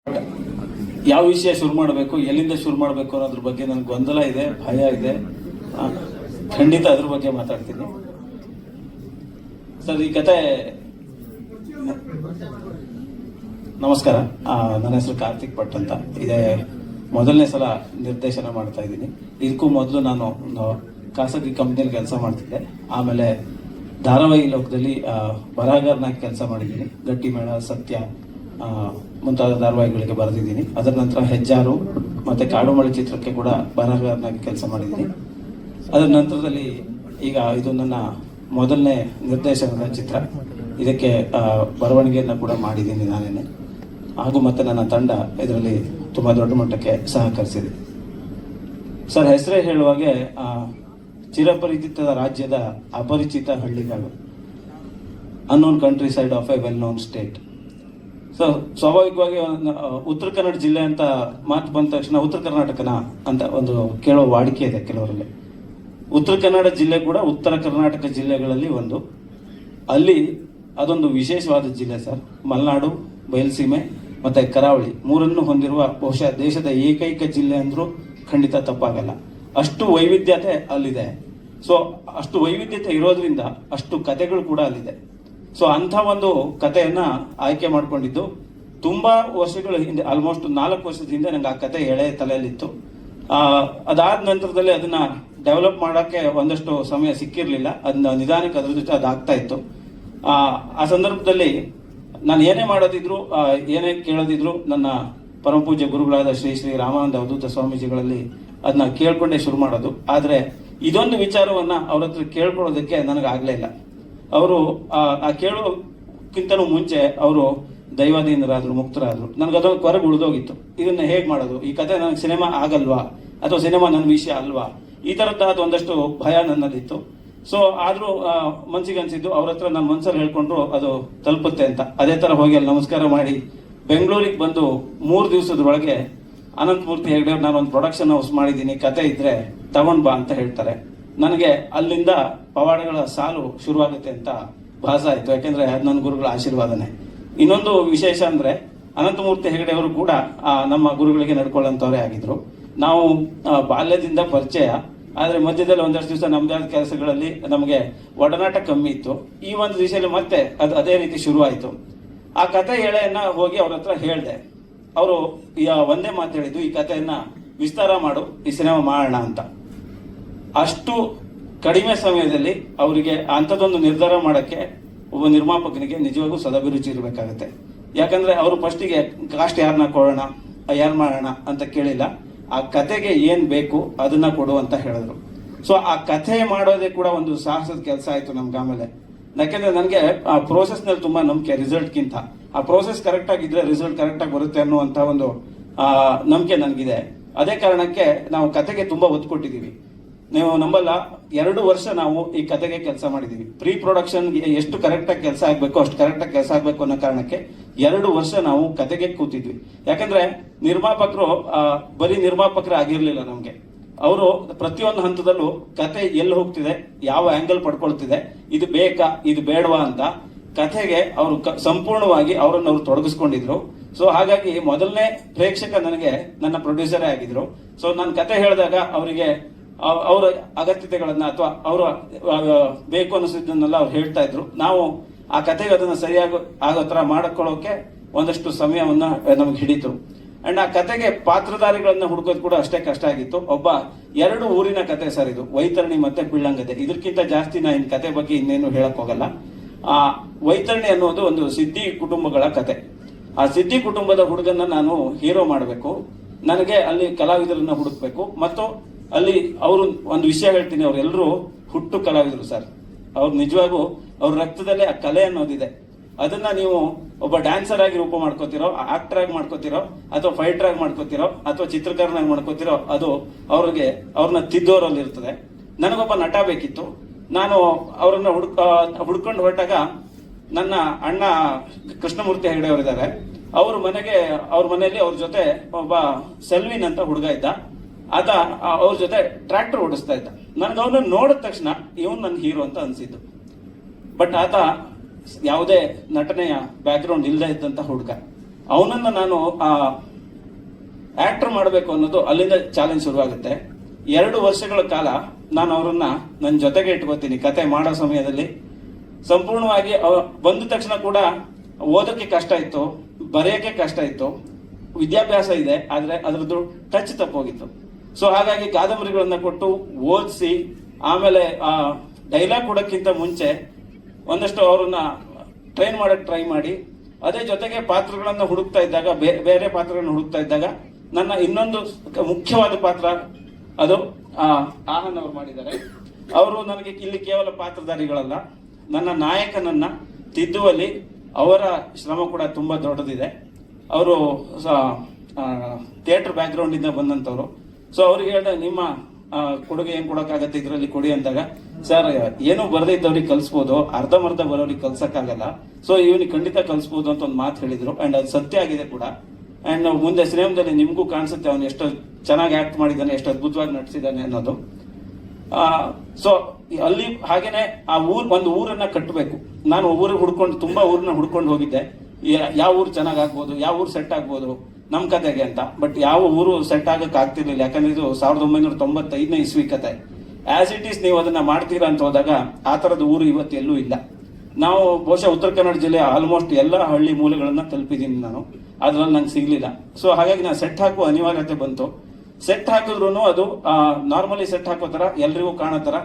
ಯಾವ ವಿಷಯ ಶುರು ಮಾಡಬೇಕು, ಎಲ್ಲಿಂದ ಶುರು ಮಾಡಬೇಕು ಅನ್ನೋದ್ರ ಬಗ್ಗೆ ನನಗೆ ಗೊಂದಲ ಇದೆ, ಭಯ ಇದೆ. ಖಂಡಿತ ಅದ್ರ ಬಗ್ಗೆ ಮಾತಾಡ್ತೀನಿ ಸರ್. ಈ ಕತೆ, ನಮಸ್ಕಾರ, ನನ್ನ ಹೆಸರು ಕಾರ್ತಿಕ್ ಭಟ್ ಅಂತ. ಇದೇ ಮೊದಲನೇ ಸಲ ನಿರ್ದೇಶನ ಮಾಡ್ತಾ ಇದ್ದೀನಿ. ಇದಕ್ಕೂ ಮೊದಲು ನಾನು ಒಂದು ಖಾಸಗಿ ಕಂಪ್ನಿಯಲ್ಲಿ ಕೆಲಸ ಮಾಡ್ತಿದ್ದೆ. ಆಮೇಲೆ ಧಾರಾವಾಹಿ ಲೋಕದಲ್ಲಿ ಬರಹಗಾರನಾಗಿ ಕೆಲಸ ಮಾಡಿದ್ದೀನಿ. ಗಟ್ಟಿಮೇಳ, ಸತ್ಯ ಮುಂತಾದ ಧಾರಾವಾಹಿಗಳಿಗೆ ಬರೆದಿದ್ದೀನಿ. ಅದರ ನಂತರ ಹೆಜ್ಜಾರು ಮತ್ತೆ ಕಾಡುಮಳೆ ಚಿತ್ರಕ್ಕೆ ಕೂಡ ಬರಹಗಾರನಾಗಿ ಕೆಲಸ ಮಾಡಿದ್ದೀನಿ. ಅದರ ನಂತರದಲ್ಲಿ ಈಗ ಇದು ನನ್ನ ಮೊದಲನೇ ನಿರ್ದೇಶನದ ಚಿತ್ರ. ಇದಕ್ಕೆ ಬರವಣಿಗೆಯನ್ನು ಕೂಡ ಮಾಡಿದ್ದೀನಿ ನಾನೇನೆ, ಹಾಗೂ ಮತ್ತೆ ನನ್ನ ತಂಡ ಇದರಲ್ಲಿ ತುಂಬಾ ದೊಡ್ಡ ಮಟ್ಟಕ್ಕೆ ಸಹಕರಿಸಿದೆ. ಸರ್, ಹೆಸರೇ ಹೇಳುವಾಗೆ ಚಿರಪರಿಚಿತ ರಾಜ್ಯದ ಅಪರಿಚಿತ ಹಳ್ಳಿಗಳು, unknown country side of A well known state. So ಸ್ವಾಭಾವಿಕವಾಗಿ ಉತ್ತರ ಕನ್ನಡ ಜಿಲ್ಲೆ ಅಂತ ಮಾತು ಬಂದ ತಕ್ಷಣ ಉತ್ತರ ಕರ್ನಾಟಕನ ಅಂತ ಒಂದು ಕೇಳೋ ವಾಡಿಕೆ ಇದೆ ಕೆಲವರಲ್ಲಿ. ಉತ್ತರ ಕನ್ನಡ ಜಿಲ್ಲೆ ಕೂಡ ಉತ್ತರ ಕರ್ನಾಟಕ ಜಿಲ್ಲೆಗಳಲ್ಲಿ ಒಂದು. ಅಲ್ಲಿ ಅದೊಂದು ವಿಶೇಷವಾದ ಜಿಲ್ಲೆ ಸರ್. ಮಲೆನಾಡು, ಬಯಲುಸೀಮೆ ಮತ್ತೆ ಕರಾವಳಿ ಮೂರನ್ನು ಹೊಂದಿರುವ ಬಹುಶಃ ದೇಶದ ಏಕೈಕ ಜಿಲ್ಲೆ ಅಂದ್ರೂ ಖಂಡಿತ ತಪ್ಪಾಗಲ್ಲ. ಅಷ್ಟು ವೈವಿಧ್ಯತೆ ಅಲ್ಲಿದೆ. ಸೊ ಅಷ್ಟು ವೈವಿಧ್ಯತೆ ಇರೋದ್ರಿಂದ ಅಷ್ಟು ಕಥೆಗಳು ಕೂಡ ಅಲ್ಲಿದೆ. ಸೊ ಅಂಥ ಒಂದು ಕಥೆಯನ್ನ ಆಯ್ಕೆ ಮಾಡ್ಕೊಂಡಿದ್ದು ತುಂಬಾ ವರ್ಷಗಳ ಹಿಂದೆ, ಆಲ್ಮೋಸ್ಟ್ 4 ವರ್ಷದ ಹಿಂದೆ ನಂಗೆ ಆ ಕತೆ ಎಳೆ ತಲೆಯಲ್ಲಿತ್ತು. ಅದಾದ ನಂತರದಲ್ಲಿ ಅದನ್ನ ಡೆವಲಪ್ ಮಾಡಕ್ಕೆ ಒಂದಷ್ಟು ಸಮಯ ಸಿಕ್ಕಿರ್ಲಿಲ್ಲ. ಅದನ್ನ ನಿಧಾನಕ್ಕೆ ಅದ್ರ ಜೊತೆ ಅದಾಗ್ತಾ ಇತ್ತು. ಆ ಸಂದರ್ಭದಲ್ಲಿ ನಾನು ಏನೇ ಮಾಡೋದಿದ್ರು, ಏನೇ ಕೇಳೋದಿದ್ರು ನನ್ನ ಪರಮಪೂಜ್ಯ ಗುರುಗಳಾದ ಶ್ರೀ ಶ್ರೀ ರಾಮಾನಂದ ಅವಧೂತ ಸ್ವಾಮೀಜಿಗಳಲ್ಲಿ ಅದನ್ನ ಕೇಳ್ಕೊಂಡೇ ಶುರು ಮಾಡೋದು. ಆದ್ರೆ ಇದೊಂದು ವಿಚಾರವನ್ನ ಅವ್ರ ಹತ್ರ ಕೇಳ್ಕೊಳ್ಳೋದಕ್ಕೆ ನನಗಾಗ್ಲೇ ಇಲ್ಲ. ಅವರು ಆ ಕೇಳೋಕ್ಕಿಂತನೂ ಮುಂಚೆ ಅವರು ದೈವಾಧೀನರಾದ್ರು, ಮುಕ್ತರಾದ್ರು. ನನಗದೊಂದು ಹೊರಗೆ ಉಳಿದೋಗಿತ್ತು. ಇದನ್ನ ಹೇಗ್ ಮಾಡೋದು, ಈ ಕತೆ ನನಗೆ ಸಿನಿಮಾ ಆಗಲ್ವಾ, ಅಥವಾ ಸಿನಿಮಾ ನನ್ನ ವಿಷಯ ಅಲ್ವಾ, ಈ ತರದ್ದಾದ ಒಂದಷ್ಟು ಭಯ ನನ್ನಲ್ಲಿತ್ತು. ಸೊ ಆದ್ರೂ ಮನ್ಸಿಗೆ ಅನ್ಸಿದ್ದು ಅವ್ರ ಹತ್ರ ನನ್ನ ಮನ್ಸಲ್ಲಿ ಹೇಳ್ಕೊಂಡ್ರು ಅದು ತಲುಪುತ್ತೆ ಅಂತ. ಅದೇ ತರ ಹೋಗಿ ಅಲ್ಲಿ ನಮಸ್ಕಾರ ಮಾಡಿ ಬೆಂಗಳೂರಿಗೆ ಬಂದು 3 ದಿವಸದೊಳಗೆ ಅನಂತಮೂರ್ತಿ ಹೆಗ್ಡೆ ಅವ್ರು, ನಾನು ಒಂದು ಪ್ರೊಡಕ್ಷನ್ ಹೌಸ್ ಮಾಡಿದ್ದೀನಿ, ಕತೆ ಇದ್ರೆ ತಗೊಂಡ್ ಬಾ ಅಂತ ಹೇಳ್ತಾರೆ. ನನಗೆ ಅಲ್ಲಿಂದ ಪವಾಡಗಳ ಸಾಲು ಶುರುವಾಗುತ್ತೆ ಅಂತ ಭಾಸ ಆಯ್ತು. ಯಾಕೆಂದ್ರೆ ಅದು ನನ್ನ ಗುರುಗಳ ಆಶೀರ್ವಾದನೆ. ಇನ್ನೊಂದು ವಿಶೇಷ ಅಂದ್ರೆ ಅನಂತಮೂರ್ತಿ ಹೆಗಡೆ ಅವರು ಕೂಡ ನಮ್ಮ ಗುರುಗಳಿಗೆ ನಡ್ಕೊಳ್ಳೋಂಥವ್ರೇ ಆಗಿದ್ರು. ನಾವು ಬಾಲ್ಯದಿಂದ ಪರಿಚಯ. ಆದ್ರೆ ಮಧ್ಯದಲ್ಲಿ ಒಂದಷ್ಟು ದಿವಸ ನಮ್ದೇ ಕೆಲಸಗಳಲ್ಲಿ ನಮಗೆ ಒಡನಾಟ ಕಮ್ಮಿ ಇತ್ತು. ಈ ಒಂದು ದಿವಸದಲ್ಲಿ ಮತ್ತೆ ಅದೇ ರೀತಿ ಶುರುವಾಯಿತು. ಆ ಕತೆ ಎಳೆಯನ್ನ ಹೋಗಿ ಅವ್ರ ಹತ್ರ ಹೇಳ್ದೆ. ಅವರು ಒಂದೇ ಮಾತು ಹೇಳಿದ್ದು, ಈ ಕಥೆಯನ್ನ ವಿಸ್ತಾರ ಮಾಡು, ಈ ಸಿನಿಮಾ ಮಾಡೋಣ ಅಂತ. ಅಷ್ಟು ಕಡಿಮೆ ಸಮಯದಲ್ಲಿ ಅವರಿಗೆ ಅಂಥದ್ದೊಂದು ನಿರ್ಧಾರ ಮಾಡಕ್ಕೆ ಒಬ್ಬ ನಿರ್ಮಾಪಕನಿಗೆ ನಿಜವಾಗೂ ಸದಭಿರುಚಿ ಇರಬೇಕಾಗತ್ತೆ. ಯಾಕಂದ್ರೆ ಅವರು ಫಸ್ಟಿಗೆ ಕಾಸ್ಟ್ ಯಾರನ್ನ ಕೊಡೋಣ, ಯಾರು ಮಾಡೋಣ ಅಂತ ಕೇಳಿಲ್ಲ. ಆ ಕತೆಗೆ ಏನ್ ಬೇಕು ಅದನ್ನ ಕೊಡು ಅಂತ ಹೇಳಿದ್ರು. ಸೊ ಆ ಕಥೆ ಮಾಡೋದೇ ಕೂಡ ಒಂದು ಸಾಹಸದ ಕೆಲಸ ಆಯ್ತು ನಮ್ಗೆ. ಆಮೇಲೆ ಯಾಕೆಂದ್ರೆ ನನಗೆ ಆ ಪ್ರೋಸೆಸ್ ನಲ್ಲಿ ತುಂಬಾ ನಂಬಿಕೆ, ರಿಸಲ್ಟ್ಗಿಂತ ಆ ಪ್ರೋಸೆಸ್ ಕರೆಕ್ಟ್ ಆಗಿದ್ರೆ ರಿಸಲ್ಟ್ ಕರೆಕ್ಟ್ ಆಗಿ ಬರುತ್ತೆ ಅನ್ನುವಂತ ಒಂದು ನಂಬಿಕೆ ನನಗಿದೆ. ಅದೇ ಕಾರಣಕ್ಕೆ ನಾವು ಕತೆಗೆ ತುಂಬಾ ಒತ್ತು ಕೊಟ್ಟಿದ್ದೀವಿ. ನೀವು ನಂಬಲ್ಲ, 2 ವರ್ಷ ನಾವು ಈ ಕತೆಗೆ ಕೆಲಸ ಮಾಡಿದೀವಿ. ಪ್ರೀ ಪ್ರೊಡಕ್ಷನ್ ಎಷ್ಟು ಕರೆಕ್ಟ್ ಆಗಿ ಕೆಲಸ ಆಗ್ಬೇಕು ಅಷ್ಟು ಕರೆಕ್ಟ್ ಆಗಿ ಕೆಲಸ ಆಗ್ಬೇಕು ಅನ್ನೋ ಕಾರಣಕ್ಕೆ 2 ವರ್ಷ ನಾವು ಕತೆಗೆ ಕೂತಿದ್ವಿ. ಯಾಕಂದ್ರೆ ನಿರ್ಮಾಪಕರು ಬರೀ ನಿರ್ಮಾಪಕರೇ ಆಗಿರ್ಲಿಲ್ಲ ನಮ್ಗೆ. ಅವರು ಪ್ರತಿಯೊಂದು ಹಂತದಲ್ಲೂ ಕತೆ ಎಲ್ಲಿ ಹೋಗ್ತಿದೆ, ಯಾವ ಆಂಗಲ್ ಪಡ್ಕೊಳ್ತಿದೆ, ಇದು ಬೇಕಾ ಇದು ಬೇಡವಾ ಅಂತ ಕಥೆಗೆ ಅವರು ಸಂಪೂರ್ಣವಾಗಿ ಅವರನ್ನು ಅವರು ತೊಡಗಿಸ್ಕೊಂಡಿದ್ರು. ಸೊ ಹಾಗಾಗಿ ಮೊದಲನೇ ಪ್ರೇಕ್ಷಕ ನನಗೆ ನನ್ನ ಪ್ರೊಡ್ಯೂಸರೇ ಆಗಿದ್ರು. ಸೊ ನಾನು ಕತೆ ಹೇಳಿದಾಗ ಅವರಿಗೆ ಅವರ ಅಗತ್ಯತೆಗಳನ್ನ ಅಥವಾ ಅವರ ಬೇಕು ಅನಿಸಿದ್ದನ್ನೆಲ್ಲ ಅವ್ರು ಹೇಳ್ತಾ ಇದ್ರು. ನಾವು ಆ ಕತೆಗೆ ಅದನ್ನ ಸರಿಯಾಗಿ ಆಗೋ ತರ ಮಾಡ್ಕೊಳ್ಳೋಕೆ ಒಂದಷ್ಟು ಸಮಯವನ್ನ ನಮ್ಗೆ ಹಿಡಿತು. ಅಂಡ್ ಆ ಕತೆಗೆ ಪಾತ್ರಧಾರಿಗಳನ್ನ ಹುಡುಕೋದು ಕೂಡ ಅಷ್ಟೇ ಕಷ್ಟ ಆಗಿತ್ತು. ಒಬ್ಬ 2 ಊರಿನ ಕತೆ ಸರ್ ಇದು, ವೈತರಣಿ ಮತ್ತೆ ಬಿಳ್ಳಂಗದೆ. ಇದಕ್ಕಿಂತ ಜಾಸ್ತಿ ನಾ ಇನ್ ಕತೆ ಬಗ್ಗೆ ಇನ್ನೇನು ಹೇಳಕ್ ಹೋಗಲ್ಲ. ಆ ವೈತರಣಿ ಅನ್ನೋದು ಒಂದು ಸಿದ್ಧಿ ಕುಟುಂಬಗಳ ಕತೆ. ಆ ಸಿದ್ಧಿ ಕುಟುಂಬದ ಹುಡುಗನ್ನ ನಾನು ಹೀರೋ ಮಾಡಬೇಕು. ನನಗೆ ಅಲ್ಲಿ ಕಲಾವಿದರನ್ನ ಹುಡುಕ್ಬೇಕು. ಮತ್ತು ಅಲ್ಲಿ ಅವರು ಒಂದು ವಿಷಯ ಹೇಳ್ತೀನಿ, ಅವರೆಲ್ಲರೂ ಹುಟ್ಟು ಕಲಾವಿದರು ಸರ್. ಅವ್ರು ನಿಜವಾಗೂ ಅವ್ರ ರಕ್ತದಲ್ಲೇ ಆ ಕಲೆ ಅನ್ನೋದಿದೆ. ಅದನ್ನ ನೀವು ಒಬ್ಬ ಡ್ಯಾನ್ಸರ್ ಆಗಿ ರೂಪ ಮಾಡ್ಕೋತಿರೋ, ಆಕ್ಟರ್ ಆಗಿ ಮಾಡ್ಕೋತಿರೋ, ಅಥವಾ ಫೈಟರ್ ಆಗಿ ಮಾಡ್ಕೋತಿರೋ, ಅಥವಾ ಚಿತ್ರಕಾರನಾಗಿ ಮಾಡ್ಕೋತಿರೋ, ಅದು ಅವ್ರನ್ನ ತಿದ್ದೋರಲ್ಲಿ ಇರ್ತದೆ. ನನಗೊಬ್ಬ ನಟ ಬೇಕಿತ್ತು. ನಾನು ಅವರನ್ನ ಹುಡ್ಕೊಂಡು ಹೊರಟಾಗ ನನ್ನ ಅಣ್ಣ ಕೃಷ್ಣಮೂರ್ತಿ ಹೆಗಡೆ ಅವರಿದ್ದಾರೆ. ಅವ್ರ ಮನೆಯಲ್ಲಿ ಅವ್ರ ಜೊತೆ ಒಬ್ಬ ಸೆಲ್ವಿನ್ ಅಂತ ಹುಡುಗ ಇದ್ದ. ಆತ ಅವ್ರ ಜೊತೆ ಟ್ರ್ಯಾಕ್ಟರ್ ಓಡಿಸ್ತಾ ಇದ್ದ. ನನಗೆ ಅವನನ್ನು ನೋಡಿದ ತಕ್ಷಣ ಇವನು ನನ್ನ ಹೀರೋ ಅಂತ ಅನ್ಸಿದ್ದು. ಬಟ್ ಆತ ಯಾವುದೇ ನಟನೆಯ ಬ್ಯಾಕ್ ಗ್ರೌಂಡ್ ಇಲ್ಲದೆ ಇದ್ದಂತ ಹುಡುಗ. ಅವನನ್ನು ನಾನು ಆಕ್ಟರ್ ಮಾಡಬೇಕು ಅನ್ನೋದು ಅಲ್ಲಿಂದ ಚಾಲೆಂಜ್ ಶುರುವಾಗುತ್ತೆ. 2 ವರ್ಷಗಳ ಕಾಲ ನಾನು ಅವರನ್ನ ನನ್ನ ಜೊತೆಗೆ ಇಟ್ಕೋತೀನಿ. ಕತೆ ಮಾಡೋ ಸಮಯದಲ್ಲಿ ಸಂಪೂರ್ಣವಾಗಿ ಬಂದ ತಕ್ಷಣ ಕೂಡ ಓದೋಕ್ಕೆ ಕಷ್ಟ ಇತ್ತು, ಬರೆಯೋಕ್ಕೆ ಕಷ್ಟ ಇತ್ತು, ವಿದ್ಯಾಭ್ಯಾಸ ಇದೆ, ಆದ್ರೆ ಅದರದ್ದು ಟಚ್ ತಪ್ಪೋಗಿತ್ತು. ಸೊ ಹಾಗಾಗಿ ಕಾದಂಬರಿಗಳನ್ನ ಕೊಟ್ಟು ಓದಿಸಿ, ಆಮೇಲೆ ಡೈಲಾಗ್ ಕೊಡೋಕ್ಕಿಂತ ಮುಂಚೆ ಒಂದಷ್ಟು ಅವ್ರನ್ನ ಟ್ರೈನ್ ಮಾಡಕ್ ಟ್ರೈ ಮಾಡಿ, ಅದೇ ಜೊತೆಗೆ ಪಾತ್ರಗಳನ್ನ ಹುಡುಕ್ತಾ ಇದ್ದಾಗ, ಬೇರೆ ಪಾತ್ರಗಳನ್ನ ಹುಡುಕ್ತಾ ಇದ್ದಾಗ ನನ್ನ ಇನ್ನೊಂದು ಮುಖ್ಯವಾದ ಪಾತ್ರ ಅದು ಆಹನ್ ಅವರು ಮಾಡಿದ್ದಾರೆ. ಅವರು ನನಗೆ ಇಲ್ಲಿ ಕೇವಲ ಪಾತ್ರಧಾರಿಗಳಲ್ಲ, ನನ್ನ ನಾಯಕನನ್ನ ತಿದ್ದುವಲ್ಲಿ ಅವರ ಶ್ರಮ ಕೂಡ ತುಂಬಾ ದೊಡ್ಡದಿದೆ. ಅವರು ಥಿಯೇಟರ್ ಬ್ಯಾಕ್ ಗ್ರೌಂಡ್ ಇಂದ ಬಂದಂತವ್ರು. ಸೊ ಅವ್ರಿಗೆ ಹೇಳಿದ, ನಿಮ್ಮ ಕೊಡುಗೆ ಏನ್ ಕೊಡಕ್ಕಾಗತ್ತೆ ಇದರಲ್ಲಿ ಕೊಡಿ ಅಂದಾಗ, ಸರ್ ಏನು ಬರದೇ ಇದ್ದವ್ರಿಗೆ ಕಲ್ಸ್ಬೋದು, ಅರ್ಧಂಬರ್ಧ ಬರೋರಿಗೆ ಕಲ್ಸಕ್ಕಾಗಲ್ಲ, ಸೊ ಇವನಿಗೆ ಖಂಡಿತ ಕಲ್ಸ್ಬೋದು ಅಂತ ಒಂದು ಮಾತು ಹೇಳಿದ್ರು. ಅಂಡ್ ಅದು ಸತ್ಯ ಆಗಿದೆ ಕೂಡ. ಅಂಡ್ ಮುಂದೆ ಸಿನಿಮಾದಲ್ಲಿ ನಿಮ್ಗೂ ಕಾಣಿಸುತ್ತೆ ಅವನು ಎಷ್ಟು ಚೆನ್ನಾಗಿ ಆಕ್ಟ್ ಮಾಡಿದ್ದಾನೆ, ಎಷ್ಟು ಅದ್ಭುತವಾಗಿ ನಟಿಸಿದ್ದಾನೆ ಅನ್ನೋದು. ಸೊ ಅಲ್ಲಿ ಹಾಗೇನೆ ಒಂದು ಊರನ್ನ ಕಟ್ಟಬೇಕು. ನಾನು ಊರಿಗೆ ತುಂಬಾ ಊರನ್ನ ಹುಡ್ಕೊಂಡು ಹೋಗಿದ್ದೆ. ಯಾವ ಊರು ಚೆನ್ನಾಗ್ ಆಗ್ಬೋದು, ಯಾವ ಊರು ಸೆಟ್ ಆಗ್ಬೋದು ನಮ್ ಕತೆಗೆ ಅಂತ. ಬಟ್ ಯಾವ ಊರು ಸೆಟ್ ಆಗಕ್ ಆಗ್ತಿರ್ಲಿಲ್ಲ, ಯಾಕಂದ್ರೆ ಇದು 1995ನೇ ಇಸ್ವಿ ಕತೆ. ಆಸ್ ಇಟ್ ಈಸ್ ನೀವು ಅದನ್ನ ಮಾಡ್ತೀರಾ ಅಂತ ಹೋದಾಗ ಆ ತರದ ಊರು ಇವತ್ತು ಎಲ್ಲೂ ಇಲ್ಲ. ನಾವು ಬಹುಶಃ ಉತ್ತರ ಕನ್ನಡ ಜಿಲ್ಲೆ ಆಲ್ಮೋಸ್ಟ್ ಎಲ್ಲ ಹಳ್ಳಿ ಮೂಲೆಗಳನ್ನ ತಲುಪಿದ್ದೀನಿ ನಾನು, ಅದ್ರಲ್ಲಿ ನಂಗೆ ಸಿಗ್ಲಿಲ್ಲ. ಸೊ ಹಾಗಾಗಿ ನಾನು ಸೆಟ್ ಹಾಕುವ ಅನಿವಾರ್ಯತೆ ಬಂತು. ಸೆಟ್ ಹಾಕಿದ್ರು ಅದು ನಾರ್ಮಲಿ ಸೆಟ್ ಹಾಕೋ ತರ ಎಲ್ರಿಗೂ ಕಾಣೋ ತರ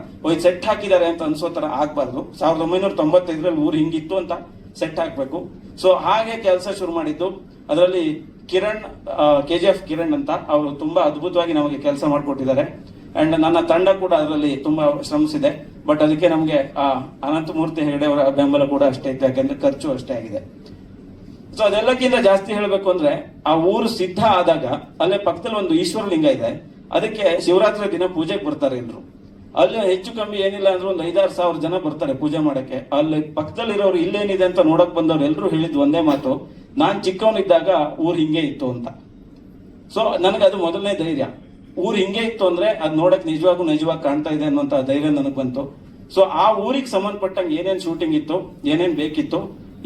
ಸೆಟ್ ಹಾಕಿದ್ದಾರೆ ಅಂತ ಅನ್ಸೋ ತರ ಆಗ್ಬಾರ್ದು. 1995ರಲ್ಲಿ ಊರು ಹಿಂಗಿತ್ತು ಅಂತ ಸೆಟ್ ಹಾಕ್ಬೇಕು. ಸೊ ಹಾಗೆ ಕೆಲಸ ಶುರು ಮಾಡಿದ್ದು. ಅದರಲ್ಲಿ ಕಿರಣ್, KGF ಕಿರಣ್ ಅಂತ, ಅವರು ತುಂಬಾ ಅದ್ಭುತವಾಗಿ ನಮಗೆ ಕೆಲಸ ಮಾಡಿಕೊಟ್ಟಿದ್ದಾರೆ. ಅಂಡ್ ನನ್ನ ತಂಡ ಕೂಡ ಅದರಲ್ಲಿ ತುಂಬಾ ಶ್ರಮಿಸಿದೆ. ಬಟ್ ಅದಕ್ಕೆ ನಮಗೆ ಅನಂತಮೂರ್ತಿ ಹೆಗಡೆ ಅವರ ಬೆಂಬಲ ಕೂಡ ಅಷ್ಟೇ ಇತ್ತು, ಯಾಕಂದ್ರೆ ಖರ್ಚು ಅಷ್ಟೇ ಆಗಿದೆ. ಸೊ ಅದೆಲ್ಲಕ್ಕಿಂತ ಜಾಸ್ತಿ ಹೇಳಬೇಕು ಅಂದ್ರೆ, ಆ ಊರು ಸಿದ್ಧ ಆದಾಗ ಅಲ್ಲೇ ಪಕ್ಕದಲ್ಲಿ ಒಂದು ಈಶ್ವರಲಿಂಗ ಇದೆ. ಅದಕ್ಕೆ ಶಿವರಾತ್ರಿ ದಿನ ಪೂಜೆಗೆ ಬರ್ತಾರೆ ಎಲ್ರು. ಅಲ್ಲಿ ಹೆಚ್ಚು ಕಮ್ಮಿ ಏನಿಲ್ಲ ಅಂದ್ರೆ ಒಂದು 5-6 ಸಾವಿರ ಜನ ಬರ್ತಾರೆ ಪೂಜೆ ಮಾಡಕ್ಕೆ. ಅಲ್ಲಿ ಪಕ್ಕದಲ್ಲಿರೋರು ಇಲ್ಲೇನಿದೆ ಅಂತ ನೋಡಕ್ ಬಂದವ್ರು ಎಲ್ರು ಹೇಳಿದ್ ಒಂದೇ ಮಾತು, ನಾನ್ ಚಿಕ್ಕವನಿದ್ದಾಗ ಊರ್ ಹಿಂಗೆ ಇತ್ತು ಅಂತ. ಸೊ ನನಗೆ ಅದು ಮೊದಲನೇ ಧೈರ್ಯ. ಊರ್ ಹಿಂಗೆ ಇತ್ತು ಅಂದ್ರೆ ಅದ್ ನೋಡಕ್ ನಿಜವಾಗಿ ಕಾಣ್ತಾ ಇದೆ ಅನ್ನೋಂತ ಧೈರ್ಯ ನನಗ್ ಬಂತು. ಸೊ ಆ ಊರಿಗೆ ಸಂಬಂಧಪಟ್ಟಂಗೆ ಏನೇನ್ ಶೂಟಿಂಗ್ ಇತ್ತು, ಏನೇನ್ ಬೇಕಿತ್ತು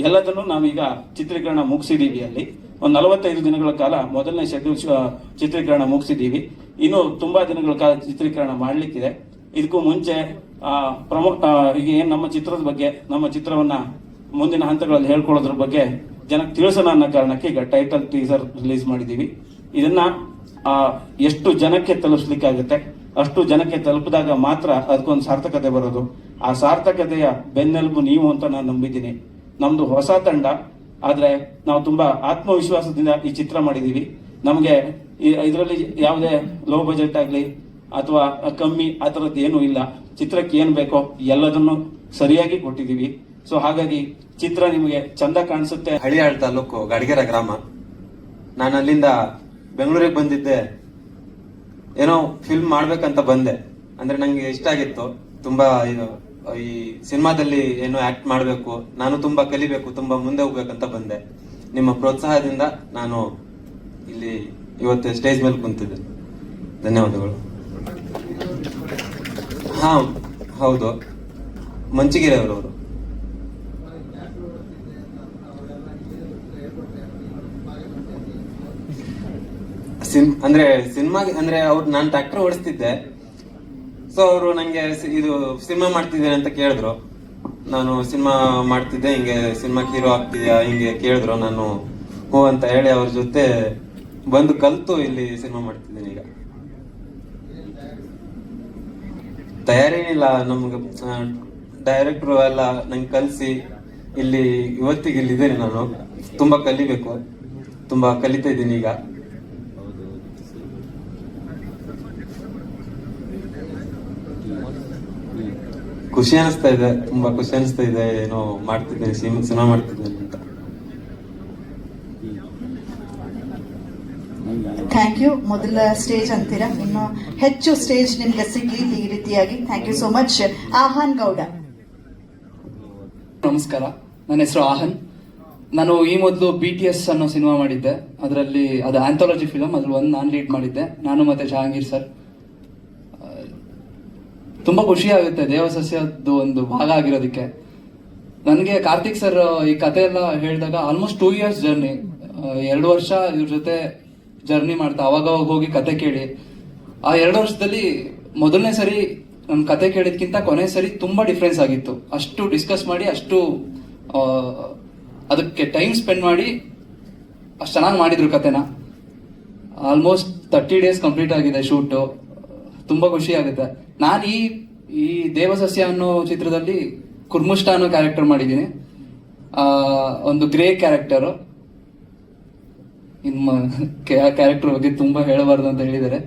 ಎಲ್ಲದನ್ನು ನಾವೀಗ ಚಿತ್ರೀಕರಣ ಮುಗಿಸಿದೀವಿ. ಅಲ್ಲಿ ಒಂದು 45 ದಿನಗಳ ಕಾಲ ಮೊದಲನೇ ಶೆಡ್ಯೂಲ್ ಚಿತ್ರೀಕರಣ ಮುಗಿಸಿದೀವಿ. ಇನ್ನು ತುಂಬಾ ದಿನಗಳ ಕಾಲ ಚಿತ್ರೀಕರಣ ಮಾಡ್ಲಿಕ್ಕಿದೆ. ಇದಕ್ಕೂ ಮುಂಚೆ ಈಗ ಏನ್ ನಮ್ಮ ಚಿತ್ರದ ಬಗ್ಗೆ, ನಮ್ಮ ಚಿತ್ರವನ್ನ ಮುಂದಿನ ಹಂತಗಳಲ್ಲಿ ಹೇಳ್ಕೊಳ್ಳೋದ್ರ ಬಗ್ಗೆ ಜನಕ್ಕೆ ತಿಳಿಸೋಣ ಅನ್ನೋ ಕಾರಣಕ್ಕೆ ಈಗ ಟೈಟಲ್ ಟೀಸರ್ ರಿಲೀಸ್ ಮಾಡಿದೀವಿ. ಇದನ್ನ ಎಷ್ಟು ಜನಕ್ಕೆ ತಲುಪಿಸ್ಲಿಕ್ಕಾಗುತ್ತೆ ಅಷ್ಟು ಜನಕ್ಕೆ ತಲುಪಿದಾಗ ಮಾತ್ರ ಅದಕ್ಕೊಂದು ಸಾರ್ಥಕತೆ ಬರೋದು. ಆ ಸಾರ್ಥಕತೆಯ ಬೆನ್ನೆಲುಬು ನೀವು ಅಂತ ನಾನು ನಂಬಿದ್ದೀನಿ. ನಮ್ದು ಹೊಸ ತಂಡ, ಆದ್ರೆ ನಾವು ತುಂಬಾ ಆತ್ಮವಿಶ್ವಾಸದಿಂದ ಈ ಚಿತ್ರ ಮಾಡಿದೀವಿ. ನಮ್ಗೆ ಇದರಲ್ಲಿ ಯಾವುದೇ ಲೋ ಬಜೆಟ್ ಆಗ್ಲಿ ಅಥವಾ ಕಮ್ಮಿ ಆ ತರದ್ದು ಏನೂ ಇಲ್ಲ. ಚಿತ್ರಕ್ಕೆ ಏನ್ ಬೇಕೋ ಎಲ್ಲದನ್ನು ಸರಿಯಾಗಿ ಕೊಟ್ಟಿದೀವಿ. ಸೊ ಹಾಗಾಗಿ ಚಿತ್ರ ನಿಮಗೆ ಚಂದ ಕಾಣಿಸುತ್ತೆ. ಹಳಿಯಾಳ್ ತಾಲೂಕು ಗಾಡಿಗೆರೆ ಗ್ರಾಮ. ನಾನು ಅಲ್ಲಿಂದ ಬೆಂಗಳೂರಿಗೆ ಬಂದಿದ್ದೆ. ಏನೋ ಫಿಲ್ಮ್ ಮಾಡ್ಬೇಕಂತ ಬಂದೆ. ಅಂದ್ರೆ ನಂಗೆ ಇಷ್ಟ ಆಗಿತ್ತು ತುಂಬಾ. ಈ ಸಿನಿಮಾದಲ್ಲಿ ಏನೋ ಆಕ್ಟ್ ಮಾಡ್ಬೇಕು, ನಾನು ತುಂಬಾ ಕಲಿಬೇಕು, ತುಂಬಾ ಮುಂದೆ ಹೋಗ್ಬೇಕಂತ ಬಂದೆ. ನಿಮ್ಮ ಪ್ರೋತ್ಸಾಹದಿಂದ ನಾನು ಇಲ್ಲಿ ಇವತ್ತು ಸ್ಟೇಜ್ ಮೇಲೆ ಕುಂತಿದ್ದೆ. ಧನ್ಯವಾದಗಳು. ಹಾ ಹೌದು, ಮಂಚಿಗೆರೆ ಅವರವರು. ಅಂದ್ರೆ ಸಿನಿಮಾ ಅಂದ್ರೆ ಅವ್ರು ನಾನು ಟ್ರ್ಯಾಕ್ಟರ್ ಓಡಿಸ್ತಿದ್ದೆ. ಸೊ ಅವರು ನಂಗೆ ಇದು ಸಿನಿಮಾ ಮಾಡ್ತಿದ್ದೇನೆ ಅಂತ ಕೇಳಿದ್ರು. ನಾನು ಸಿನಿಮಾ ಮಾಡ್ತಿದ್ದೆ, ಹಿಂಗೆ ಸಿನಿಮಾಕ್ಕೆ ಹೀರೋ ಆಗ್ತಿದ್ಯಾ ಹಿಂಗೆ ಕೇಳಿದ್ರು. ನಾನು ಹ್ಞೂ ಅಂತ ಹೇಳಿ ಅವ್ರ ಜೊತೆ ಬಂದು ಕಲ್ತು ಇಲ್ಲಿ ಸಿನಿಮಾ ಮಾಡ್ತಿದ್ದೀನಿ. ಈಗ ತಯಾರಿ ಏನಿಲ್ಲ, ನಮ್ಗೆ ಡೈರೆಕ್ಟ್ರು ಎಲ್ಲ ನಂಗೆ ಕಲಿಸಿ ಇಲ್ಲಿ ಇವತ್ತಿಗೆ ಇಲ್ಲಿದ್ದೇನೆ. ನಾನು ತುಂಬಾ ಕಲಿಬೇಕು, ತುಂಬಾ ಕಲಿತಾ ಇದ್ದೀನಿ. ಈಗ ಖುಷಿ ಅನಿಸ್ತಾ ಇದೆ, ತುಂಬಾ ಖುಷಿ ಅನಿಸ್ತಾ ಇದೆ. ಏನೋ ಮಾಡ್ತಿದ್ದೇನೆ, ಸಿನಿಮಾ ಮಾಡ್ತಿದ್ದೇನೆ ಅಂತ. Thank you. ಮೊದಲ ಸ್ಟೇಜ್ ಅಂತೀರಾ, ಇನ್ನು ಹೆಚ್ಚು ಸ್ಟೇಜ್ ನಿಮ್ಗೆ ಸಿಗ್ಲಿ ಈ ರೀತಿಯಾಗಿ. Thank you so much. Ahan Gowda. ನಮಸ್ಕಾರ, ನನ್ನ ಹೆಸರು ಆಹನ್. ನಾನು ಈ ಮೊದಲು BTS ಅನ್ನೋ ಸಿನಿಮಾ ಮಾಡಿದ್ದೆ. ಅದರಲ್ಲಿ ಅದು ಆಂಥಾಲಜಿ ಫಿಲಮ್, ಅದ್ರಲ್ಲಿ ಒಂದು ನಾನು ಲೀಡ್ ಮಾಡಿದ್ದೆ, ನಾನು ಮತ್ತೆ ಜಹಾಂಗೀರ್ ಸರ್. ತುಂಬಾ ಖುಷಿ ಆಗುತ್ತೆ ದೇವಸಸ್ಯದ್ದು ಒಂದು ಭಾಗ ಆಗಿರೋದಕ್ಕೆ. ನನಗೆ ಕಾರ್ತಿಕ್ ಸರ್ ಈ ಕತೆ ಎಲ್ಲ ಹೇಳಿದಾಗ ಆಲ್ಮೋಸ್ಟ್ 2 years ಜರ್ನಿ. 2 ವರ್ಷ ಇವ್ರ ಜೊತೆ ಜರ್ನಿ ಮಾಡ್ತಾ ಅವಾಗ ಹೋಗಿ ಕತೆ ಕೇಳಿ ಆ 2 ವರ್ಷದಲ್ಲಿ ಮೊದಲನೇ ಸರಿ ನನ್ನ ಕತೆ ಕೇಳಿದ್ಕಿಂತ ಕೊನೆ ಸರಿ ತುಂಬಾ ಡಿಫ್ರೆನ್ಸ್ ಆಗಿತ್ತು. ಅಷ್ಟು ಡಿಸ್ಕಸ್ ಮಾಡಿ ಅಷ್ಟು ಅದಕ್ಕೆ ಟೈಮ್ ಸ್ಪೆಂಡ್ ಮಾಡಿ ಅಷ್ಟು ಚೆನ್ನಾಗಿ ಮಾಡಿದ್ರು ಕತೆನ. ಆಲ್ಮೋಸ್ಟ್ 30 ಡೇಸ್ ಕಂಪ್ಲೀಟ್ ಆಗಿದೆ ಶೂಟು. ತುಂಬಾ ಖುಷಿ ಆಗುತ್ತೆ. ನಾನು ಈ ದೇವಸಸ್ಯ ಅನ್ನೋ ಚಿತ್ರದಲ್ಲಿ ಕುರ್ಮುಷ್ಟ ಅನ್ನೋ ಕ್ಯಾರೆಕ್ಟರ್ ಮಾಡಿದ್ದೀನಿ. ಒಂದು ಗ್ರೇ ಕ್ಯಾರೆಕ್ಟರು. ಇನ್ನು ಕ್ಯಾರೆಕ್ಟರ್ ಬಗ್ಗೆ ತುಂಬಾ ಹೇಳಬಾರ್ದು ಅಂತ ಹೇಳಿದ್ದಾರೆ.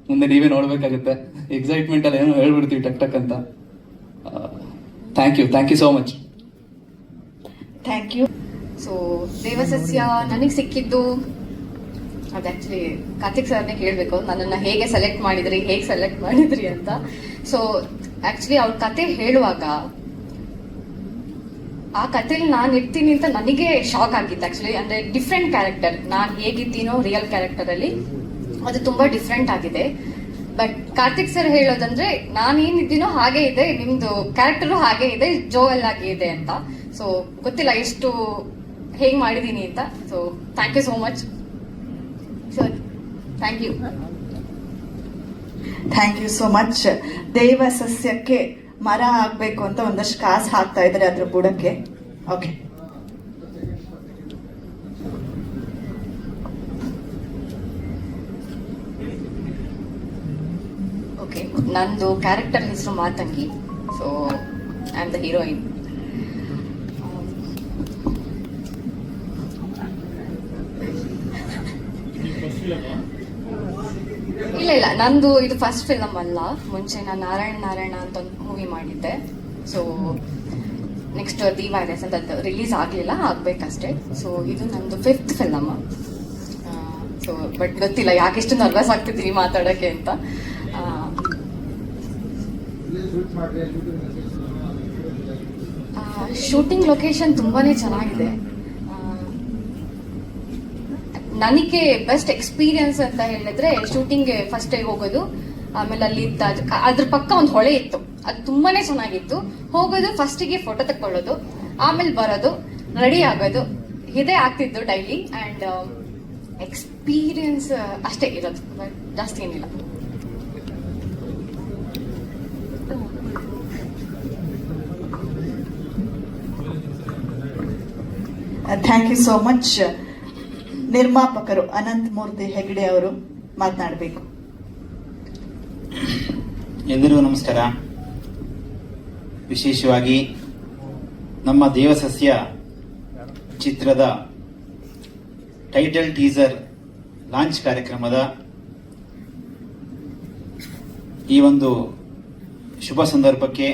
ಮುಂದೆ ನೀವೇ ನೋಡ್ಬೇಕಾಗುತ್ತೆ. ಎಕ್ಸೈಟ್ಮೆಂಟ್ ಅಲ್ಲಿ ಏನೋ ಹೇಳ್ಬಿಡ್ತೀವಿ ಟಕ್ ಟಕ್ ಅಂತ. Thank you so much. Thank you. So ದೇವಸಸ್ಯ ನನಗೆ ಸಿಕ್ಕಿದ್ದು ಅದು ಆ್ಯಕ್ಚುಲಿ ಕಾರ್ತಿಕ್ ಸರ್ನೇ ಕೇಳಬೇಕು, ನನ್ನನ್ನು ಹೇಗೆ ಸೆಲೆಕ್ಟ್ ಮಾಡಿದ್ರಿ ಅಂತ. ಸೊ ಆ್ಯಕ್ಚುಲಿ ಅವ್ರ ಕತೆ ಹೇಳುವಾಗ ಆ ಕಥೆಲಿ ನಾನು ಇರ್ತೀನಿ ಅಂತ ನನಗೆ ಶಾಕ್ ಆಗಿತ್ತು ಆ್ಯಕ್ಚುಲಿ. ಅಂದರೆ ಡಿಫ್ರೆಂಟ್ ಕ್ಯಾರೆಕ್ಟರ್, ನಾನು ಹೇಗಿದ್ದೀನೋ ರಿಯಲ್ ಕ್ಯಾರೆಕ್ಟರಲ್ಲಿ ಅದು ತುಂಬ ಡಿಫ್ರೆಂಟ್ ಆಗಿದೆ. ಬಟ್ ಕಾರ್ತಿಕ್ ಸರ್ ಹೇಳೋದಂದ್ರೆ ನಾನೇನಿದ್ದೀನೋ ಹಾಗೆ ಇದೆ, ನಿಮ್ದು ಕ್ಯಾರೆಕ್ಟರು ಹಾಗೆ ಇದೆ, ಜೋವೆಲ್ ಆಗಿ ಇದೆ ಅಂತ. ಸೊ ಗೊತ್ತಿಲ್ಲ ಎಷ್ಟು ಹೇಗೆ ಮಾಡಿದ್ದೀನಿ ಅಂತ. So thank you so much sir. Thank you. Thank you so much. ದೇವ ಸಸ್ಯಕ್ಕೆ ಮರ ಆಗ್ಬೇಕು ಅಂತ ಒಂದಷ್ಟು ಕಾಸು ಹಾಕ್ತಾ ಇದ್ದಾರೆ ಅದ್ರ ಬುಡಕ್ಕೆ. Okay, okay. ನಂದು ಕ್ಯಾರೆಕ್ಟರ್ ಹೆಸರು Matangi. So I am the heroine. ಇಲ್ಲ, ನಂದು ಇದು ಫಸ್ಟ್ ಫಿಲಮ್ ಅಲ್ಲ. ಮುಂಚೆ ನಾನು ನಾರಾಯಣ ಅಂತ ಒಂದು ಮೂವಿ ಮಾಡಿದ್ದೆ. ಸೊ ನೆಕ್ಸ್ಟ್ ದಿ ವೈರಸ್ ಅಂತ ಅದು ರಿಲೀಸ್ ಆಗಲಿಲ್ಲ, ಆಗ್ಬೇಕಷ್ಟೇ. ಸೊ ಇದು ನಂದು 5th ಫಿಲಮ್. ಸೊ ಬಟ್ ಗೊತ್ತಿಲ್ಲ ಯಾಕೆಷ್ಟು ನರ್ವಸ್ ಆಗ್ತಿದ್ದೀನಿ ಮಾತಾಡೋಕ್ಕೆ ಅಂತ. ಶೂಟಿಂಗ್ ಲೊಕೇಶನ್ ತುಂಬಾನೇ ಚೆನ್ನಾಗಿದೆ. ನನಗೆ ಬೆಸ್ಟ್ ಎಕ್ಸ್ಪೀರಿಯನ್ಸ್ ಅಂತ ಹೇಳಿದ್ರೆ ಶೂಟಿಂಗ್ಗೆ ಫಸ್ಟ್ ಹೋಗೋದು, ಆಮೇಲೆ ಅಲ್ಲಿ ಅದ್ರ ಪಕ್ಕ ಒಂದು ಹೊಳೆ ಇತ್ತು, ಅದು ತುಂಬಾನೇ ಚೆನ್ನಾಗಿತ್ತು. ಹೋಗೋದು, ಫಸ್ಟಿಗೆ ಫೋಟೋ ತಕ್ಕೊಳ್ಳೋದು, ಆಮೇಲೆ ಬರೋದು, ರೆಡಿ ಆಗೋದು, ಇದೇ ಆಗ್ತಿದ್ದು ಡೈಲಿ. ಆ್ಯಂಡ್ ಎಕ್ಸ್ಪೀರಿಯನ್ಸ್ ಅಷ್ಟೇ ಇರೋದು, ಬಟ್ ಜಾಸ್ತಿ ಏನಿಲ್ಲ. Thank you so much. ನಿರ್ಮಾಪಕರು ಅನಂತ್ ಮೂರ್ತಿ ಹೆಗಡೆ ಅವರು ಮಾತನಾಡಬೇಕು. ಎಲ್ಲರಿಗೂ ನಮಸ್ಕಾರ. ವಿಶೇಷವಾಗಿ ನಮ್ಮ ದೇವಸಸ್ಯ ಚಿತ್ರದ ಟೈಟಲ್ ಟೀಸರ್ ಲಾಂಚ್ ಕಾರ್ಯಕ್ರಮದ ಈ ಒಂದು ಶುಭ ಸಂದರ್ಭಕ್ಕೆ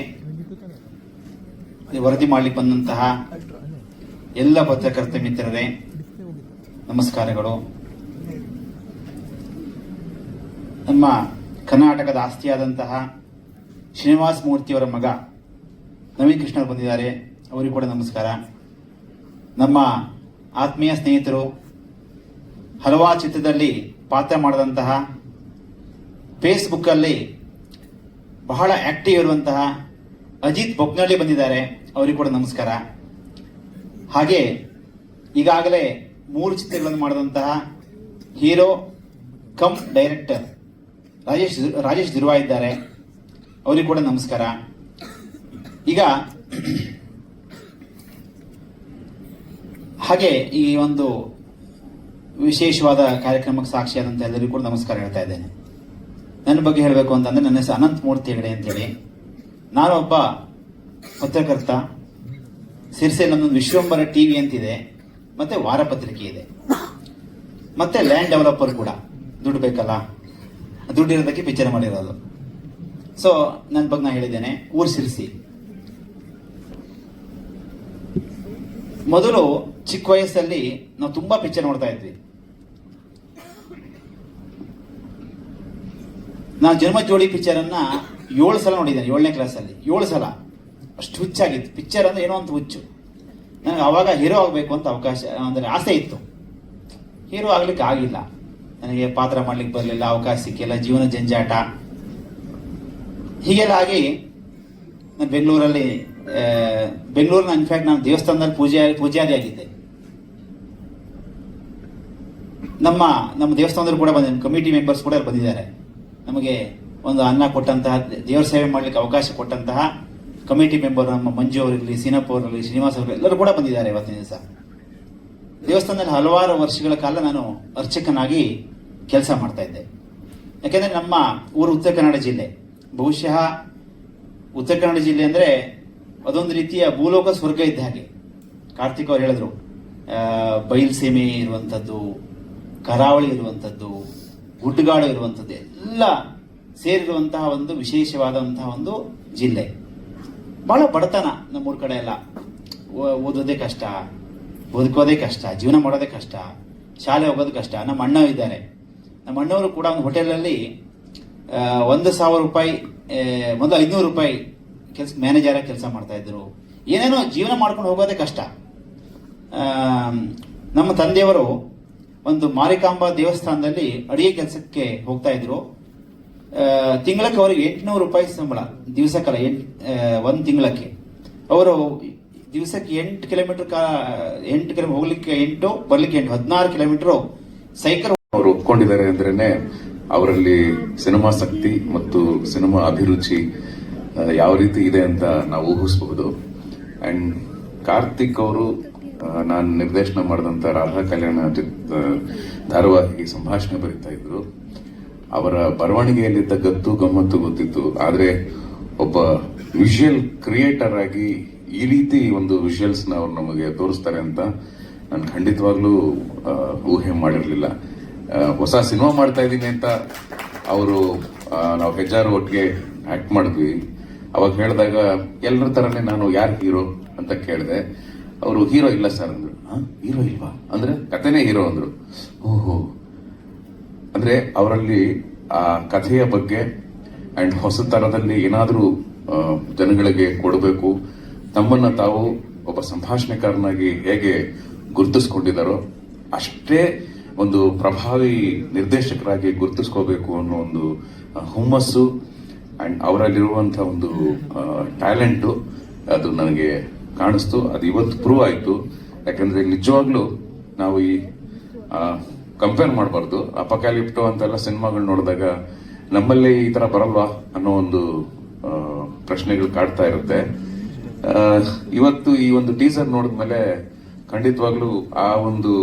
ವರದಿ ಮಾಡಲಿಕ್ಕೆ ಬಂದಂತಹ ಎಲ್ಲ ಪತ್ರಕರ್ತ ಮಿತ್ರರೇ ನಮಸ್ಕಾರಗಳು. ನಮ್ಮ ಕರ್ನಾಟಕದ ಆಸ್ತಿಯಾದಂತಹ ಶ್ರೀನಿವಾಸ ಮೂರ್ತಿಯವರ ಮಗ ನವೀನ್ ಕೃಷ್ಣ ಬಂದಿದ್ದಾರೆ, ಅವರಿಗೂ ಕೂಡ ನಮಸ್ಕಾರ. ನಮ್ಮ ಆತ್ಮೀಯ ಸ್ನೇಹಿತರು, ಹಲವಾರು ಚಿತ್ರದಲ್ಲಿ ಪಾತ್ರ ಮಾಡಿದಂತಹ, ಫೇಸ್ಬುಕ್ಕಲ್ಲಿ ಬಹಳ ಆಕ್ಟಿವ್ ಇರುವಂತಹ ಅಜಿತ್ ಬೊಗ್ನಳ್ಳಿ ಬಂದಿದ್ದಾರೆ, ಅವರಿಗೂ ಕೂಡ ನಮಸ್ಕಾರ. ಹಾಗೆ ಈಗಾಗಲೇ 3 ಚಿತ್ರಗಳನ್ನು ಮಾಡಿದಂತಹ ಹೀರೋ ಕಮ್ ಡೈರೆಕ್ಟರ್ ರಾಜೇಶ್ ಧ್ರುವ ಇದ್ದಾರೆ, ಅವರಿಗೂ ಕೂಡ ನಮಸ್ಕಾರ. ಈಗ ಹಾಗೆ ಈ ಒಂದು ವಿಶೇಷವಾದ ಕಾರ್ಯಕ್ರಮಕ್ಕೆ ಸಾಕ್ಷಿಯಾದಂಥ ಎಲ್ಲರಿಗೂ ಕೂಡ ನಮಸ್ಕಾರ ಹೇಳ್ತಾ ಇದ್ದೇನೆ. ನನ್ನ ಬಗ್ಗೆ ಹೇಳಬೇಕು ಅಂತಂದ್ರೆ, ನನ್ನ ಹೆಸರು ಅನಂತ್ ಮೂರ್ತಿ ಹೆಗಡೆ ಅಂತೇಳಿ. ನಾನು ಒಬ್ಬ ಪತ್ರಕರ್ತ. ಸಿರ್ಸೆ ನನ್ನೊಂದು ವಿಶ್ವಂಬರ ಟಿವಿ ಅಂತಿದೆ, ಮತ್ತೆ ವಾರಪತ್ರಿಕೆ ಇದೆ, ಮತ್ತೆ ಲ್ಯಾಂಡ್ ಡೆವಲಪರ್ ಕೂಡ. ದುಡ್ಡು ಬೇಕಲ್ಲ, ದುಡ್ಡು ಇರೋದಕ್ಕೆ ಪಿಕ್ಚರ್ ಮಾಡಿರೋದು. ಸೊ ನನ್ನ ಬಗ್ಗೆ ನಾನು ಹೇಳಿದ್ದೇನೆ. ಊರು ಸಿರ್ಸಿ. ಮೊದಲು ಚಿಕ್ಕ ವಯಸ್ಸಲ್ಲಿ ನಾವು ತುಂಬಾ ಪಿಕ್ಚರ್ ನೋಡ್ತಾ ಇದ್ವಿ. ನಾನು ಜನ್ಮ ಜೋಡಿ ಪಿಕ್ಚರ್ ಅನ್ನ 7 ಸಲ ನೋಡಿದ್ದೇನೆ, 7ನೇ ಕ್ಲಾಸಲ್ಲಿ 7 ಸಲ. ಅಷ್ಟು ಹುಚ್ಚಾಗಿತ್ತು ಪಿಕ್ಚರ್ ಅಂದ್ರೆ, ಏನೋ ಅಂತ ಹುಚ್ಚು. ನನಗೆ ಅವಾಗ ಹೀರೋ ಆಗಬೇಕು ಅಂತ ಅವಕಾಶ ಅಂದರೆ ಆಸೆ ಇತ್ತು. ಹೀರೋ ಆಗ್ಲಿಕ್ಕೆ ಆಗಿಲ್ಲ, ನನಗೆ ಪಾತ್ರ ಮಾಡ್ಲಿಕ್ಕೆ ಬರಲಿಲ್ಲ, ಅವಕಾಶ ಸಿಕ್ಕಿಲ್ಲ, ಜೀವನ ಜಂಜಾಟ ಹೀಗೆಲ್ಲ ಆಗಿ ನಾನು ಬೆಂಗಳೂರಿನ ಇನ್ಫ್ಯಾಕ್ಟ್ ನಾನು ದೇವಸ್ಥಾನದಲ್ಲಿ ಪೂಜಾರಿ ಆಗಿದ್ದೆ. ನಮ್ಮ ದೇವಸ್ಥಾನದವರು ಕೂಡ ಕಮಿಟಿ ಮೆಂಬರ್ಸ್ ಕೂಡ ಬಂದಿದ್ದಾರೆ. ನಮಗೆ ಒಂದು ಅನ್ನ ಕೊಟ್ಟಂತಹ, ದೇವರ ಸೇವೆ ಮಾಡಲಿಕ್ಕೆ ಅವಕಾಶ ಕೊಟ್ಟಂತಹ ಕಮಿಟಿ ಮೆಂಬರ್ ನಮ್ಮ ಮಂಜು ಅವರಿರಲಿ, ಸೀನಪ್ಪ ಅವರಿರಲಿ, ಶ್ರೀನಿವಾಸ್ ಅವರು ಎಲ್ಲರೂ ಕೂಡ ಬಂದಿದ್ದಾರೆ ಇವತ್ತಿನ ದಿವಸ. ದೇವಸ್ಥಾನದಲ್ಲಿ ಹಲವಾರು ವರ್ಷಗಳ ಕಾಲ ನಾನು ಅರ್ಚಕನಾಗಿ ಕೆಲಸ ಮಾಡ್ತಾ ಇದ್ದೆ. ಯಾಕೆಂದ್ರೆ ನಮ್ಮ ಊರು ಉತ್ತರ ಕನ್ನಡ ಜಿಲ್ಲೆ. ಬಹುಶಃ ಉತ್ತರ ಕನ್ನಡ ಜಿಲ್ಲೆ ಅಂದ್ರೆ ಅದೊಂದು ರೀತಿಯ ಭೂಲೋಕ ಸ್ವರ್ಗ ಇದ್ದ ಹಾಗೆ. ಕಾರ್ತಿಕ್ ಅವರು ಹೇಳಿದ್ರು, ಬಯಲ್ಸೀಮೆ ಇರುವಂಥದ್ದು, ಕರಾವಳಿ ಇರುವಂಥದ್ದು, ಗುಡ್ಡಗಾಡು ಇರುವಂಥದ್ದು ಎಲ್ಲ ಸೇರಿರುವಂತಹ ಒಂದು ವಿಶೇಷವಾದಂತಹ ಒಂದು ಜಿಲ್ಲೆ. ಬಹಳ ಬಡತನ ನಮ್ಮೂರ ಕಡೆ ಎಲ್ಲ. ಓದೋದೇ ಕಷ್ಟ, ಬದುಕೋದೇ ಕಷ್ಟ, ಜೀವನ ಮಾಡೋದೇ ಕಷ್ಟ, ಶಾಲೆ ಹೋಗೋದು ಕಷ್ಟ. ನಮ್ಮ ಅಣ್ಣ ಇದ್ದಾರೆ. ನಮ್ಮ ಅಣ್ಣವರು ಕೂಡ ಒಂದು ಹೋಟೆಲಲ್ಲಿ 1,000 ರೂಪಾಯಿ ಮೊದಲು 500 ರೂಪಾಯಿ ಮ್ಯಾನೇಜರ್ ಕೆಲಸ ಮಾಡ್ತಾ ಇದ್ರು. ಏನೇನೋ ಜೀವನ ಮಾಡ್ಕೊಂಡು ಹೋಗೋದೇ ಕಷ್ಟ. ನಮ್ಮ ತಂದೆಯವರು ಒಂದು ಮಾರಿಕಾಂಬಾ ದೇವಸ್ಥಾನದಲ್ಲಿ ಅಡಿಗೆ ಕೆಲಸಕ್ಕೆ ಹೋಗ್ತಾ ಇದ್ರು. ತಿಂಗಳಕ್ಕೆ ಅವರಿಗೆ 800 ರೂಪಾಯಿ ಸಂಬಳ, ದಿವಸಕ್ಕಲ್ಲ, ಒಂದು ತಿಂಗಳಕ್ಕೆ. ಅವರು ದಿವಸಕ್ಕೆ 8 ಕಿಲೋಮೀಟರ್ ಹೋಗ್ಲಿಕ್ಕೆ 8, ಬರ್ಲಿಕ್ಕೆ 8, 16 ಕಿಲೋಮೀಟರ್ ಸೈಕಲ್ ಅವರು ಒಪ್ಕೊಂಡಿದ್ದಾರೆ ಅಂದ್ರೇನೆ ಅವರಲ್ಲಿ ಸಿನಿಮಾಸಕ್ತಿ ಮತ್ತು ಸಿನಿಮಾ ಅಭಿರುಚಿ ಯಾವ ರೀತಿ ಇದೆ ಅಂತ ನಾವು ಊಹಿಸಬಹುದು. ಅಂಡ್ ಕಾರ್ತಿಕ್ ಅವರು ನಾನು ನಿರ್ದೇಶನ ಮಾಡಿದಂತ ರಾಧಾ ಕಲ್ಯಾಣ ಧಾರಾವಾಹಿ ಸಂಭಾಷಣೆ ಬರೀತಾ ಇದ್ರು. ಅವರ ಬರವಣಿಗೆಯಲ್ಲಿದ್ದ ಗತ್ತು ಗಮ್ಮತ್ತು ಗೊತ್ತಿತ್ತು. ಆದ್ರೆ ಒಬ್ಬ ವಿಷುವಲ್ ಕ್ರಿಯೇಟರ್ ಆಗಿ ಈ ರೀತಿ ಒಂದು ವಿಷುವಲ್ಸ್ ನ ಅವ್ರು ನಮಗೆ ತೋರಿಸ್ತಾರೆ ಅಂತ ನಾನು ಖಂಡಿತವಾಗ್ಲೂ ಊಹೆ ಮಾಡಿರ್ಲಿಲ್ಲ. ಹೊಸ ಸಿನಿಮಾ ಮಾಡ್ತಾ ಇದ್ದೀನಿ ಅಂತ ಅವರು ನಾವು ಹೆಜ್ಜಾರು ಒಟ್ಟಿಗೆ ಆಕ್ಟ್ ಮಾಡಿದ್ವಿ. ಅವಾಗ ಹೇಳಿದಾಗ ಎಲ್ಲರ ತರನೇ ನಾನು ಯಾರು ಹೀರೋ ಅಂತ ಕೇಳಿದೆ. ಅವರು ಹೀರೋ ಇಲ್ಲ ಸರ್ ಅಂದ್ರು. ಹೀರೋ ಇಲ್ವಾ ಅಂದ್ರೆ ಕಥೆನೇ ಹೀರೋ ಅಂದ್ರು. ಓಹೋ, ಅಂದ್ರೆ ಅವರಲ್ಲಿ ಆ ಕಥೆಯ ಬಗ್ಗೆ ಅಂಡ್ ಹೊಸ ತರದಲ್ಲಿ ಏನಾದ್ರೂ ಜನಗಳಿಗೆ ಕೊಡಬೇಕು, ತಮ್ಮನ್ನ ತಾವು ಒಬ್ಬ ಸಂಭಾಷಣೆಕಾರನಾಗಿ ಹೇಗೆ ಗುರುತಿಸ್ಕೊಂಡಿದ್ದಾರೋ ಅಷ್ಟೇ ಒಂದು ಪ್ರಭಾವಿ ನಿರ್ದೇಶಕರಾಗಿ ಗುರುತಿಸ್ಕೋಬೇಕು ಅನ್ನೋ ಒಂದು ಹುಮ್ಮಸ್ಸು ಅಂಡ್ ಅವರಲ್ಲಿರುವಂತಹ ಒಂದು ಟ್ಯಾಲೆಂಟು ಅದು ನನಗೆ ಕಾಣಿಸ್ತು. ಅದು ಇವತ್ತು ಪ್ರೂವ್ ಆಯ್ತು. ಯಾಕಂದ್ರೆ ನಿಜವಾಗ್ಲೂ ನಾವು ಈ ಕಂಪೇರ್ ಮಾಡಬಾರ್ದು. ಅಪಕ್ಯಾಲಿಪ್ಟೋ ಅಂತೆಲ್ಲ ಸಿನಿಮಾಗಳು ನೋಡಿದಾಗ ನಮ್ಮಲ್ಲಿ ಈ ತರ ಬರಲ್ವಾ ಅನ್ನೋ ಒಂದು ಪ್ರಶ್ನೆಗಳು ಕಾಡ್ತಾ ಇರುತ್ತೆ. ಇವತ್ತು ಈ ಒಂದು ಟೀಸರ್ ನೋಡಿದ್ಮೇಲೆ ಖಂಡಿತವಾಗ್ಲೂ ಆ ಒಂದು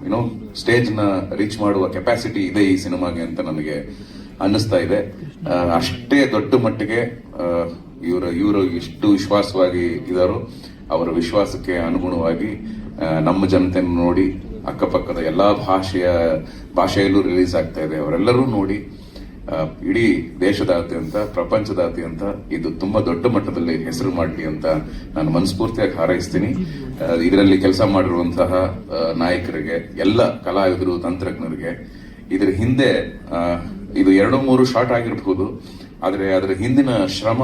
ಏನೋ ಸ್ಟೇಜ್ ನ ರೀಚ್ ಮಾಡುವ ಕೆಪಾಸಿಟಿ ಇದೆ ಈ ಸಿನಿಮಾಗೆ ಅಂತ ನನಗೆ ಅನ್ನಿಸ್ತಾ ಇದೆ. ಅಷ್ಟೇ ದೊಡ್ಡ ಮಟ್ಟಿಗೆ ಇವರು ಎಷ್ಟು ವಿಶ್ವಾಸವಾಗಿ ಇದಾರೋ ಅವರ ವಿಶ್ವಾಸಕ್ಕೆ ಅನುಗುಣವಾಗಿ ನಮ್ಮ ಜನತೆಯನ್ನು ನೋಡಿ ಅಕ್ಕಪಕ್ಕದ ಎಲ್ಲಾ ಭಾಷೆಯಲ್ಲೂ ರಿಲೀಸ್ ಆಗ್ತಾ ಇದೆ. ಅವರೆಲ್ಲರೂ ನೋಡಿ ಇಡೀ ದೇಶದಾದ್ಯಂತ, ಪ್ರಪಂಚದಾದ್ಯಂತ ಇದು ತುಂಬಾ ದೊಡ್ಡ ಮಟ್ಟದಲ್ಲಿ ಹೆಸರು ಮಾಡಲಿ ಅಂತ ನಾನು ಮನಸ್ಫೂರ್ತಿಯಾಗಿ ಹಾರೈಸ್ತೀನಿ. ಇದರಲ್ಲಿ ಕೆಲಸ ಮಾಡಿರುವಂತಹ ನಾಯಕರಿಗೆ, ಎಲ್ಲ ಕಲಾವಿದರು, ತಂತ್ರಜ್ಞರಿಗೆ, ಇದರ ಹಿಂದೆ ಇದು 2-3 ಶಾಟ್ ಆಗಿರಬಹುದು, ಆದ್ರೆ ಅದರ ಹಿಂದಿನ ಶ್ರಮ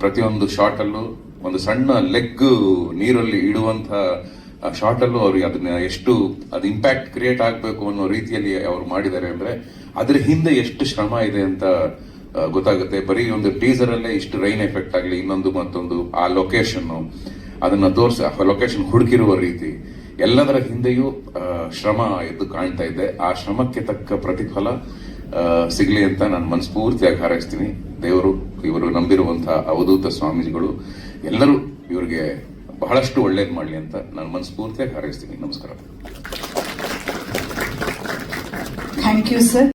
ಪ್ರತಿಯೊಂದು ಶಾಟ್ ಅಲ್ಲೂ ಒಂದು ಸಣ್ಣ ಲೆಗ್ ನೀರಲ್ಲಿ ಇಡುವಂತಹ ಶಾರ್ಟ್ ಅಲ್ಲೂ ಅವ್ರಿಗೆ ಅದನ್ನ ಎಷ್ಟು ಅದು ಇಂಪ್ಯಾಕ್ಟ್ ಕ್ರಿಯೇಟ್ ಆಗಬೇಕು ಅನ್ನೋ ರೀತಿಯಲ್ಲಿ ಅವ್ರು ಮಾಡಿದ್ದಾರೆ ಅಂದ್ರೆ ಅದ್ರ ಹಿಂದೆ ಎಷ್ಟು ಶ್ರಮ ಇದೆ ಅಂತ ಗೊತ್ತಾಗುತ್ತೆ. ಬರೀ ಒಂದು ಟೀಸರ್ ಅಲ್ಲೇ ಇಷ್ಟು ರೈನ್ ಎಫೆಕ್ಟ್ ಆಗಲಿ, ಇನ್ನೊಂದು ಮತ್ತೊಂದು, ಆ ಲೊಕೇಶನ್ ಅದನ್ನ ಲೊಕೇಶನ್ ಹುಡುಕಿರುವ ರೀತಿ, ಎಲ್ಲದರ ಹಿಂದೆಯೂ ಶ್ರಮ ಎದ್ದು ಕಾಣ್ತಾ ಇದೆ. ಆ ಶ್ರಮಕ್ಕೆ ತಕ್ಕ ಪ್ರತಿಫಲ ಸಿಗ್ಲಿ ಅಂತ ನಾನು ಮನಸ್ಫೂರ್ತಿಯಾಗಿ ಹಾರೈಸ್ತೀನಿ. ದೇವರು, ಇವರು ನಂಬಿರುವಂತಹ ಅವಧೂತ ಸ್ವಾಮೀಜಿಗಳು ಎಲ್ಲರೂ ಇವರಿಗೆ ಬಹಳಷ್ಟು ಒಳ್ಳೇದು ಮಾಡಲಿ ಅಂತ ನಾನು ಮನಸ್ಫೂರ್ತಿಯಾಗಿ ಹಾರೈಸ್ತೀನಿ. ನಮಸ್ಕಾರ. Thank you sir.